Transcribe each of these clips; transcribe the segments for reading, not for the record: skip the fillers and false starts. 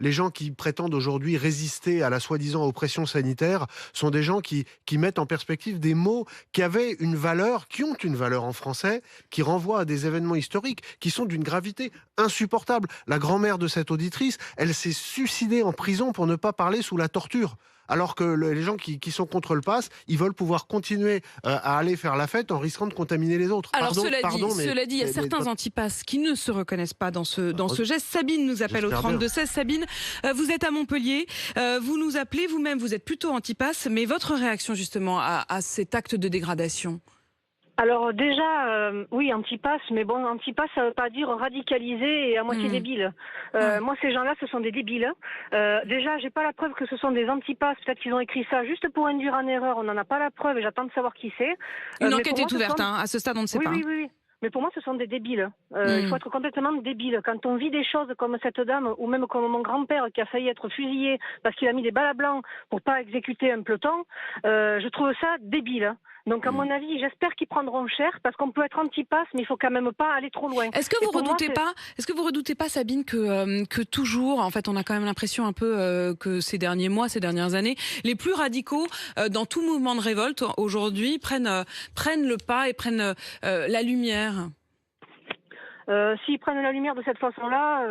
les gens qui prétendent aujourd'hui résister à la soi-disant oppression sanitaire sont des gens qui mettent en perspective des mots qui avaient une valeur, qui ont une valeur en français, qui renvoient à des événements historiques qui sont d'une gravité insupportable. La grand-mère de cette auditrice, elle s'est suicidée en prison pour ne pas parler sous la torture. Alors que les gens qui sont contre le pass, ils veulent pouvoir continuer à aller faire la fête en risquant de contaminer les autres. Alors Pardon, cela dit, il y a certains antipasses qui ne se reconnaissent pas dans ce geste. Sabine nous appelle au 32-16. Sabine, vous êtes à Montpellier, vous nous appelez, vous-même vous êtes plutôt antipasse, mais votre réaction justement à cet acte de dégradation? Alors déjà, oui, antipasse, mais bon, antipasse, ça veut pas dire radicalisé et à moitié débile. Moi, ces gens-là, ce sont des débiles. Déjà, j'ai pas la preuve que ce sont des antipasses. Peut-être qu'ils ont écrit ça juste pour induire en erreur. On n'en a pas la preuve et j'attends de savoir qui c'est. Une enquête est ouverte, à ce stade, on ne sait pas. Oui. Mais pour moi, ce sont des débiles. Il faut être complètement débile. Quand on vit des choses comme cette dame, ou même comme mon grand-père qui a failli être fusillé parce qu'il a mis des balles à blanc pour pas exécuter un peloton, je trouve ça débile. Donc à mon avis, j'espère qu'ils prendront cher parce qu'on peut être antipasse, mais il faut quand même pas aller trop loin. Est-ce que vous redoutez pas, Sabine, que toujours, en fait, on a quand même l'impression un peu que ces derniers mois, ces dernières années, les plus radicaux dans tout mouvement de révolte aujourd'hui prennent le pas et prennent la lumière? S'ils prennent la lumière de cette façon-là,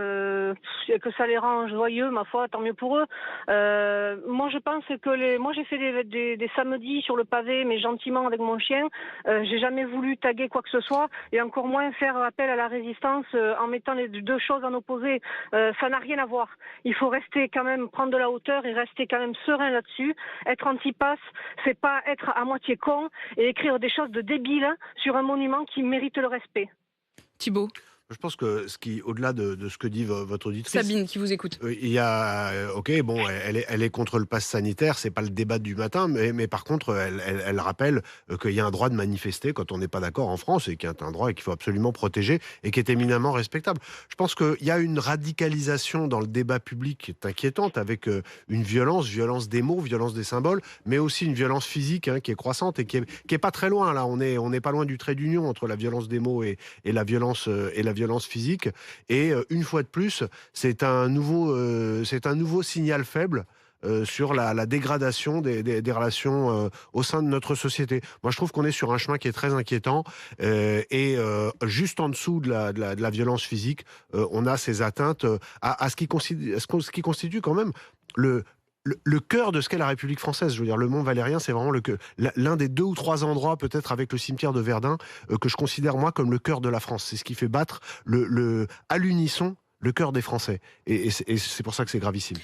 et que ça les rend joyeux, ma foi, tant mieux pour eux. Moi, je pense que moi, j'ai fait des samedis sur le pavé, mais gentiment avec mon chien. J'ai jamais voulu taguer quoi que ce soit, et encore moins faire appel à la résistance en mettant les deux choses en opposé. Ça n'a rien à voir. Il faut rester quand même, prendre de la hauteur et rester quand même serein là-dessus. Être antipasse, c'est pas être à moitié con et écrire des choses de débiles sur un monument qui mérite le respect. Thibault? Je pense que au-delà de ce que dit votre auditrice, Sabine qui vous écoute. Il y a, ok, bon, elle est contre le pass sanitaire, c'est pas le débat du matin, mais par contre, elle rappelle qu'il y a un droit de manifester quand on n'est pas d'accord en France et qu'il y a un droit et qu'il faut absolument protéger et qui est éminemment respectable. Je pense qu'il y a une radicalisation dans le débat public qui est inquiétante avec une violence des mots, violence des symboles, mais aussi une violence physique qui est croissante et qui est pas très loin là. On n'est pas loin du trait d'union entre la violence des mots et la violence physique. Et une fois de plus, c'est un nouveau signal faible sur la dégradation des relations au sein de notre société. Moi, je trouve qu'on est sur un chemin qui est très inquiétant et juste en dessous de la violence physique, on a ces atteintes à ce qui constitue quand même le cœur de ce qu'est la République française. Je veux dire, le Mont Valérien, c'est vraiment l'un des 2 ou 3 endroits, peut-être avec le cimetière de Verdun, que je considère, moi, comme le cœur de la France. C'est ce qui fait battre à l'unisson le cœur des Français. Et c'est pour ça que c'est gravissime.